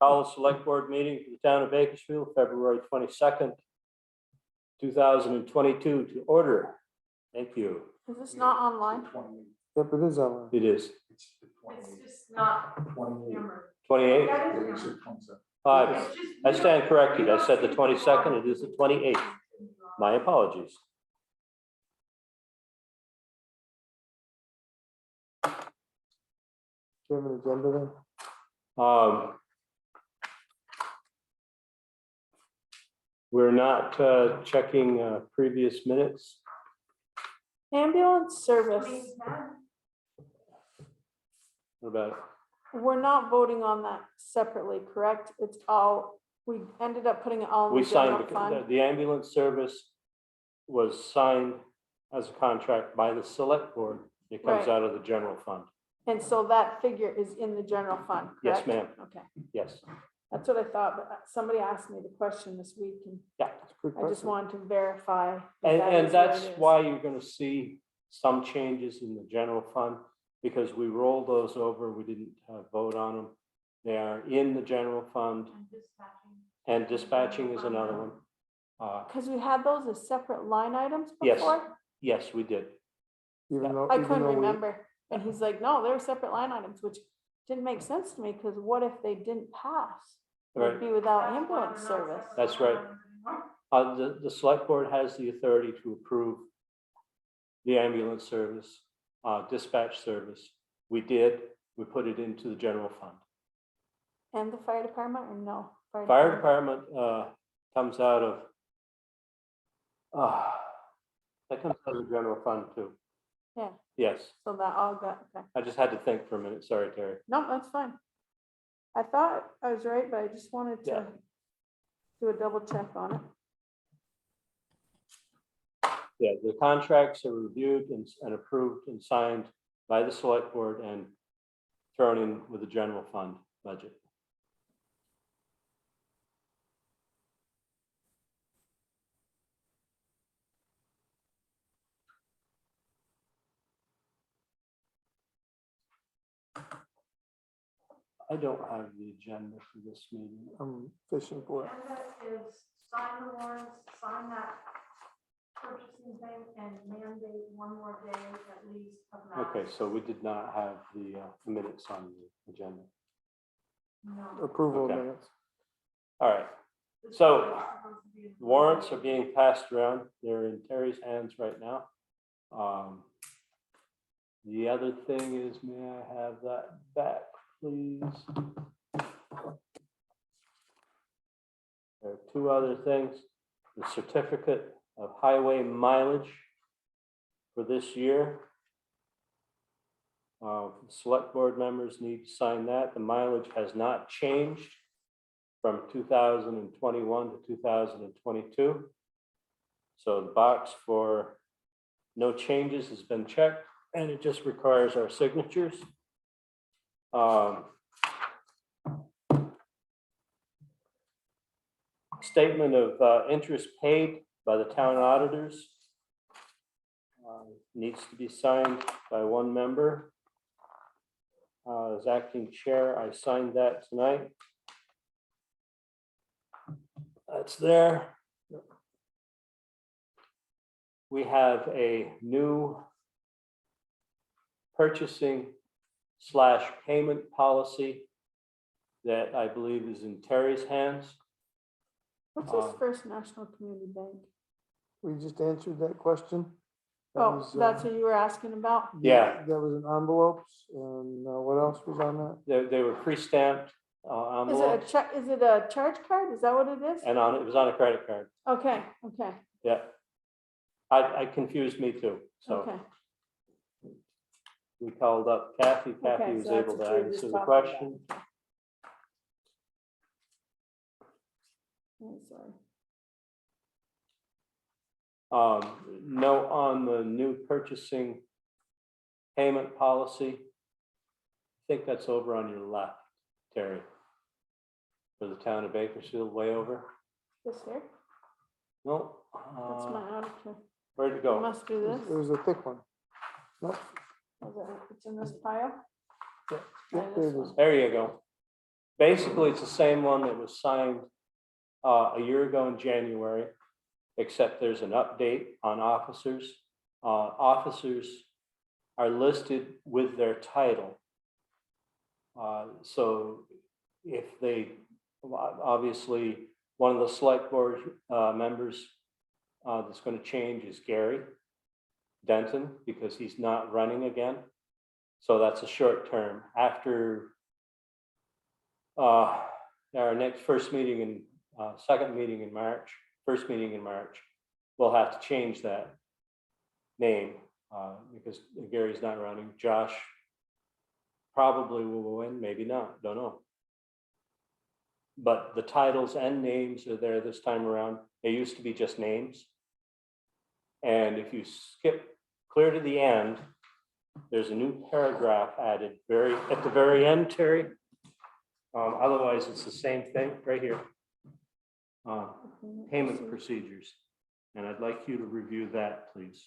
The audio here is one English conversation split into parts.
Call the select board meeting for the town of Bakersfield, February 22nd, 2022 to order. Thank you. Is this not online? Yep, it is online. It is. It's just not 28? That is your- I stand corrected. I said the 22nd, it is the 28th. My apologies. Do you have an agenda then? We're not checking previous minutes. Ambulance service, What about it? we're not voting on that separately, correct? It's all, we ended up putting it all in We the general signed, fund. the ambulance service was signed as a contract by the select board. It comes Right. out of the general fund. And so that figure is in the general fund, Yes, correct? ma'am. Okay, Yes. that's what I thought, but somebody asked me the question this week and Yeah. It's a good I just question. wanted to verify. that And, that and is what that's it is. why you're gonna see some changes in the general fund, because we rolled those over, we didn't vote on them. They are in the general fund, and dispatching is another one. Because we had those as separate line items Yes. before. Yes, we did. Even though, I even couldn't though we, remember. And he's like, no, they were separate line items, which didn't make sense to me because what if they didn't pass? We'd Right, be without ambulance service. that's right. The select board has the authority to approve the ambulance service, dispatch service. We did, we put it into the general fund. And the fire department or no? Fire department comes out of, that comes out of the general fund too. Yeah. Yes, So that all got, okay. I just had to think for a minute. Sorry, Terry. No, that's fine. I thought I was right, but I just wanted Yeah. to do a double check on it. Yeah, the contracts are reviewed and approved and signed by the select board and thrown in with the general fund budget. I don't have the agenda for this meeting. I'm fishing for it. Agenda is sign the warrants, sign that purchasing thing and mandate one more day at least of that. Okay, so we did not have the minutes on the agenda. No. Approval of Okay. minutes. All right, so warrants are being passed around. They're in Terry's hands right now. The other thing is, may I have that back, please? There are two other things. The certificate of highway mileage for this year. Select board members need to sign that. The mileage has not changed from 2021 to 2022. So the box for no changes has been checked, and it just requires our signatures. Statement of interest paid by the town auditors needs to be signed by one member. As acting chair, I signed that tonight. That's there. We have a new purchasing / payment policy that I believe is in Terry's hands. What's this First National Community Bank? We just answered that question. That Oh, was, that's what you were asking about? Yeah. That was in envelopes, and what else was on that? They were pre-stamped Is it a envelopes, check, is it a charge card? Is that what it is? and it was on a credit card. Okay, okay, Yeah. I confused me too, so okay. we called up Kathy. Kathy Okay, was so that's able to what you were answer just the talking question. about. I'm sorry. Note on the new purchasing payment policy. I think that's over on your left, Terry. For the town of Bakersfield, way over. This here? No. That's my auditor. Where'd it It go? must be this. It was a thick one. Nope. Is it- It's in this pile? Yeah, Try there this it is. one. There you go. Basically, it's the same one that was signed a year ago in January, except there's an update on officers. Officers are listed with their title. So if they, obviously, one of the select board members that's going to change is Gary Denton, because he's not running again. So that's a short term. After our next first meeting in second meeting in March, first meeting in March, we'll have to change that name because Gary's not running. Josh probably will win, maybe not, don't know. But the titles and names are there this time around. They used to be just names. And if you skip clear to the end, there's a new paragraph added at the very end, Terry. Otherwise, it's the same thing right here. Payment procedures. And I'd like you to review that, please.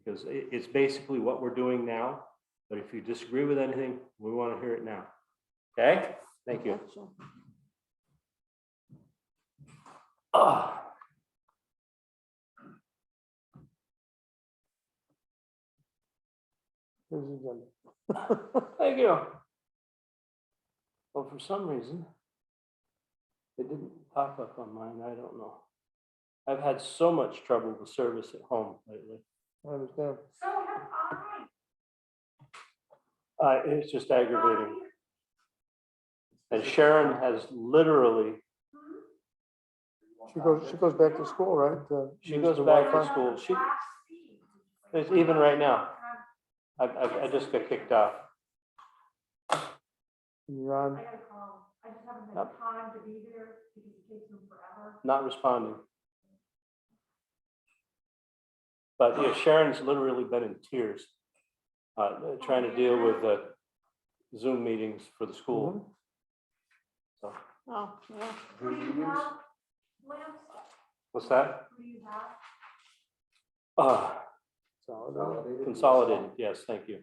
Because it's basically what we're doing now. But if you disagree with anything, we want to hear it now. Okay? Thank you. Here's the agenda. Thank you. Well, for some reason, it didn't pop up on mine. I don't know. I've had so much trouble with service at home lately. I understand. So have I. It's just aggravating. And Sharon has literally, She goes back to school, right? she use goes the back to Wi-Fi? school. It's even right now. I just got kicked off. You're on. I gotta call. I just haven't had time to be there because it takes them forever. Not responding. But yeah, Sharon's literally been in tears, trying to deal with the Zoom meetings for the school. So, Oh, yeah. Who do you have, Lance? what's that? Who do you have? Consolidated, yes, thank you.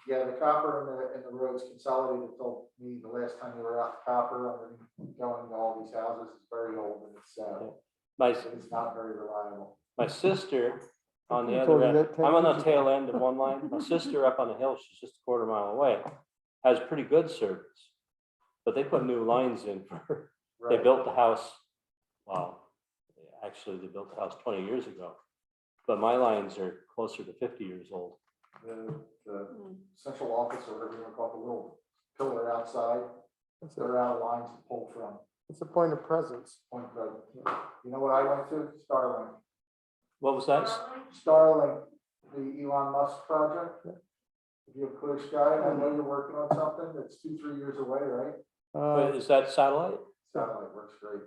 Yeah, the copper and the roads consolidated told me the last time you were out, the copper going to all these houses is very old and it's not very reliable. My sister on the I other told you end, that 10 I'm on the years tail ago. end of one line. My sister up on the hill, she's just a quarter mile away, has pretty good service. But they put new lines in for, they Right. built the house, well, actually they built the house 20 years ago. But my lines are closer to 50 years old. The central office or whatever you want to call it, the little pillar outside, That's they're out of lines to pull from. It's a point of presence. Point present. You know what I went to? Starlink. What was that? Starlink, the Elon Musk project. If you have clear sky, and I know you're working on something that's 2-3 years away, right? Is that satellite? Satellite works great.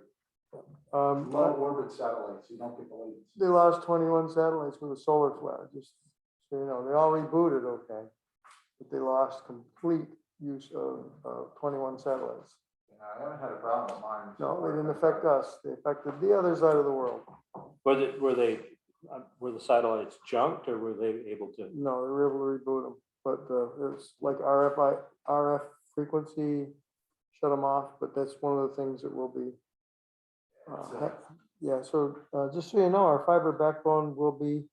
Low orbit satellites, you don't get the latency. They lost 21 satellites with a solar flare, just so you know. They all rebooted, okay, but they lost complete use of 21 satellites. I haven't had a problem with mine. No, they didn't affect us. They affected the other side of the world. Were the satellites junked or were they able to? No, they were able to reboot them, but it's like RF frequency, shut them off, but that's one of the things that will be. Yeah, so just so you know, our fiber backbone will be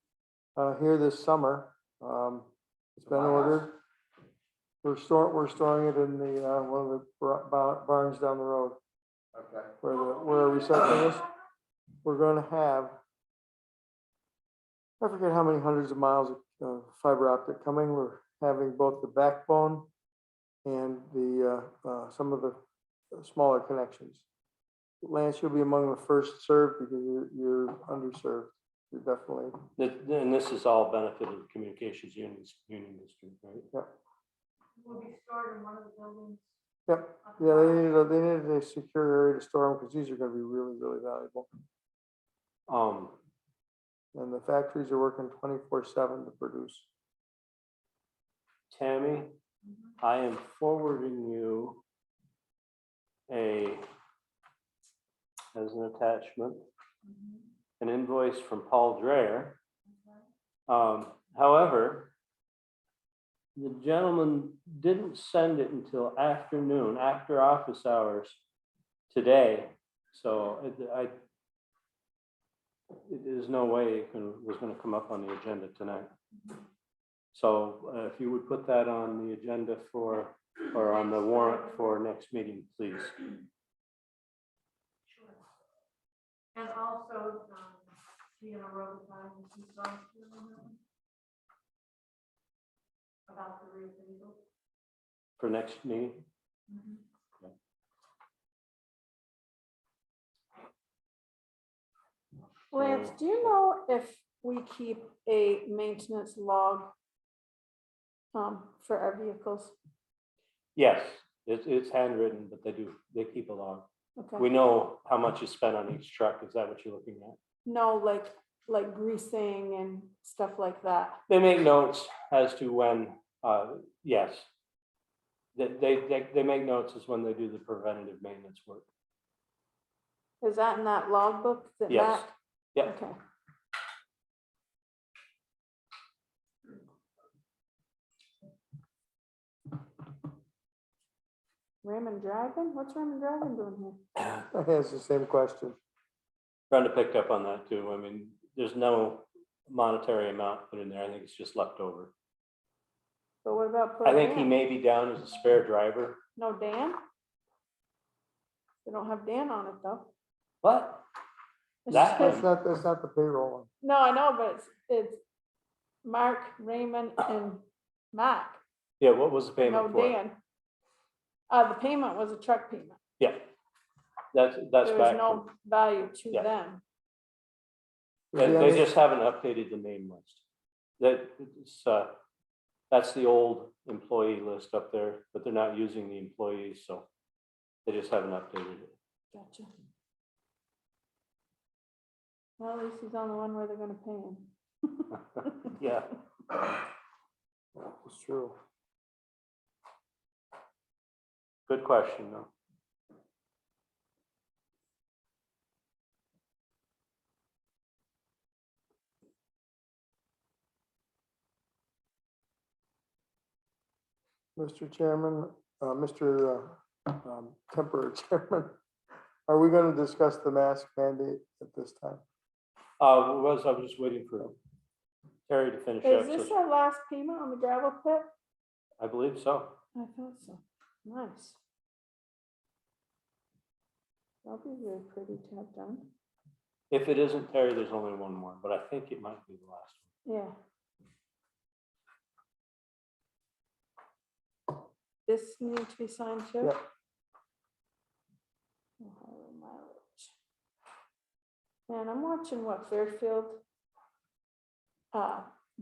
here this summer. It's been ordered. We're storing it in the one of the barns down the road. Okay. Where our reception is. We're going to have, I forget how many hundreds of miles of fiber optic coming. We're having both the backbone and the some of the smaller connections. Lance, you'll be among the first served because you're underserved. You're definitely. And this is all benefit of the communications union district, right? Yep. Will be stored in one of the buildings. Yep. Yeah, they needed a secure area to store them because these are going to be really, really valuable. And the factories are working 24/7 to produce. Tammy, I am forwarding you as an attachment, an invoice from Paul Dreyer. However, The gentleman didn't send it until afternoon, after office hours today. So there's no way it was gonna come up on the agenda tonight. So if you would put that on the agenda or on the warrant for next meeting, please. Sure. And also, being a road sign, you saw about the reappraisal. For next meeting? Lance, do you know if we keep a maintenance log for our vehicles? Yes, it's handwritten, but they keep a log. We Okay, know how much is spent on each truck. Is that what you're looking at? no, like greasing and stuff like that. They make notes as to when, yes. They make notes as when they do the preventative maintenance work. Is that in that logbook that Yes. Matt? Yep. Okay. Raymond Dragon? What's Raymond Dragon doing here? I asked the same question. Brenda picked up on that too. I mean, there's no monetary amount put in there. I think it's just left over. But what about? I think he Dan? may be down as a spare driver. No Dan? They don't have Dan on it though. What? It's That just- That's not the payroll one. No, I know, but it's Mark, Raymond, and Mac. Yeah, what was the No payment for? Dan. The payment was a truck payment. Yeah. That's There was back. no value to Yeah. them. They just haven't updated the name list. That's the old employee list up there, but they're not using the employees, so they just haven't updated it. Gotcha. Well, at least he's on the one where they're gonna pay him. Yeah, It's true. good question though. Mr. Chairman, Mr. Temporary Chairman, are we going to discuss the mask mandate at this time? I was just waiting for Terry to finish Is up. this so our last payment on the gravel pit? I believe so. I thought so. Nice. That'll be very pretty to have done. If it isn't Terry, there's only one more, but I think it might be the last one. Yeah. This needs to be signed too? Yep. Ohio mileage. And I'm watching what Fairfield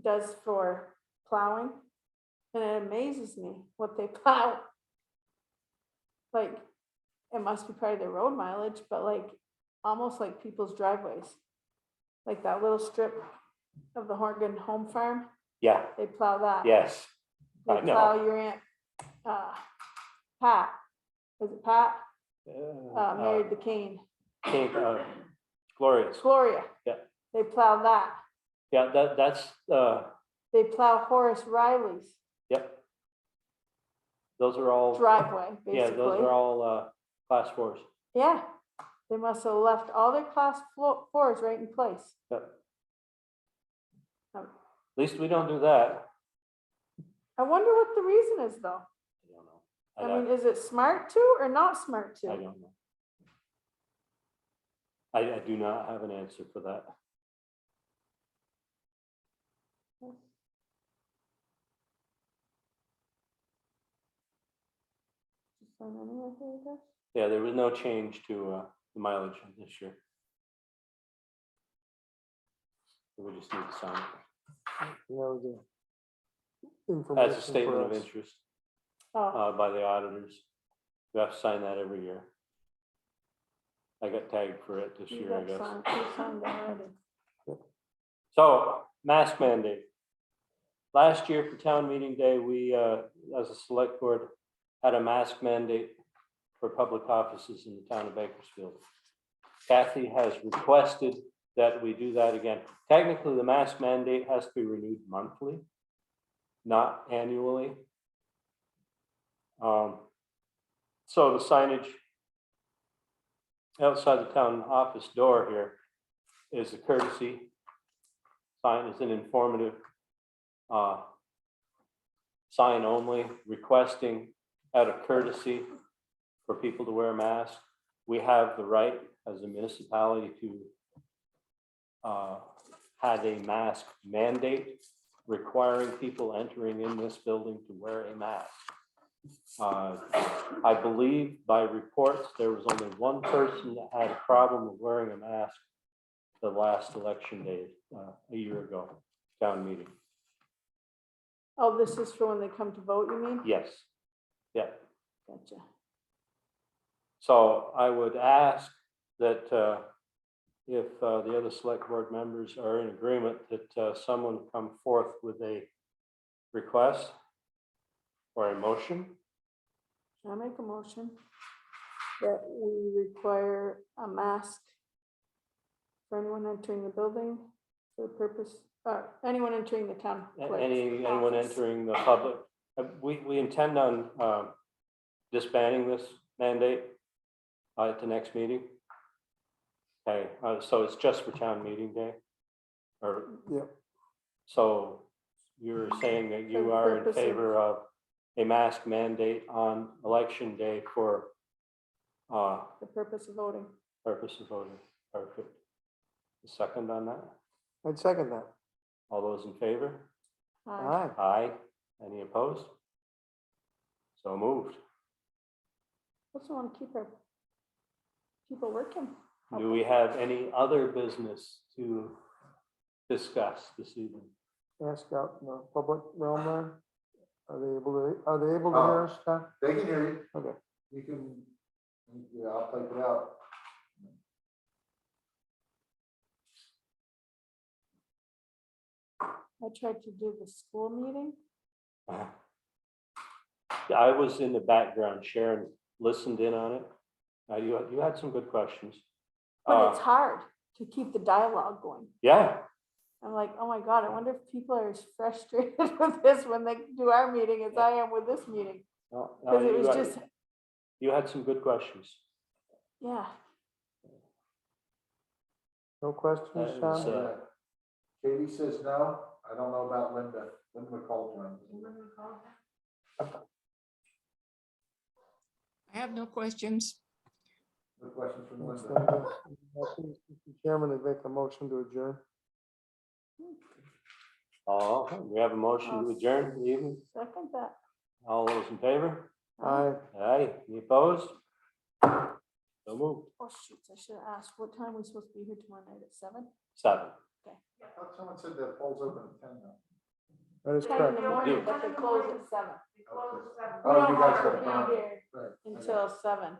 does for plowing, and it amazes me what they plow. Like, it must be part of their road mileage, but like, almost like people's driveways. Like that little strip of the Horgan Home Farm, Yeah, they plow that. yes, They I know. plow your aunt, Pat, is it Pat? Married to Kane, Glorious. Gloria. Yeah. They plow that. Yeah, that's, They plow Horace Riley's yep. Those are all, driveway, yeah, those basically. are all class fours. Yeah, they must have left all their class fours right in place. Yep. Oh. At least we don't do that. I wonder what the reason is though. I don't know. I mean, is it smart to or not smart I to? don't know. I do not have an answer for that. Yeah, there was no change to the mileage this year. We just need to sign it. That was That's information a for statement of us. interest Oh, by the auditors. We have to sign that every year. I got tagged for it this you year, I got guess. signed, you signed already. So, mask mandate. Last year for town meeting day, we, as a select board, had a mask mandate for public offices in the town of Bakersfield. Kathy has requested that we do that again. Technically, the mask mandate has to be renewed monthly. not annually. So the signage outside the town office door here is a courtesy sign, is an informative sign only, requesting out of courtesy for people to wear a mask. We have the right as a municipality to have a mask mandate requiring people entering in this building to wear a mask. I believe by reports, there was only one person that had a problem with wearing a mask the last election day, a year ago, town meeting. Oh, this is for when they come to vote, you mean? Yes, yeah. Gotcha. So I would ask that if the other select board members are in agreement, that someone come forth with a request or a motion. I make a motion that we require a mask for anyone entering the building for the purpose, anyone entering the town. clerk's Anyone office. entering the public. We intend on disbanding this mandate at the next meeting. Okay, so it's just for town meeting day? Or, Yeah. so you're saying that For you the are in purpose of- favor of a mask mandate on election day for The purpose of voting. purpose of voting? Perfect. A second on that? I'd second that. All those in favor? Aye. Aye. Any opposed? So moved. Also want to keep our people working. Do we have any other business to discuss this evening? Ask out in the public realm there. Are they able to hear us, Scott? They can hear you. Okay. You can, yeah, I'll type it out. I tried to do the school meeting. Yeah, I was in the background. Sharon listened in on it. You had some good questions. But it's hard to keep the dialogue going. Yeah, I'm like, oh my God, I wonder if people are as frustrated with this when they do our meeting as I am with this meeting. no, Because it you was got- just, you had some good questions. yeah. No questions, That is, Sean? Yeah. Katie says no. I don't know about Linda. Linda McCall. I have no questions. No questions from Thanks, Linda. Linda. Mr. Chairman, I'd make a motion to adjourn. We have a motion to adjourn the evening. Second that. All those in favor? Aye. Aye. Any opposed? So moved. Oh, shoot, I should have asked, what time are we supposed to be here tomorrow night at 7? 7. I thought someone said that polls open at 10 now. That is 10 in correct. the morning, but they close at 7. They close at 7. Oh, We you don't guys have got to it. be here Right. until 7.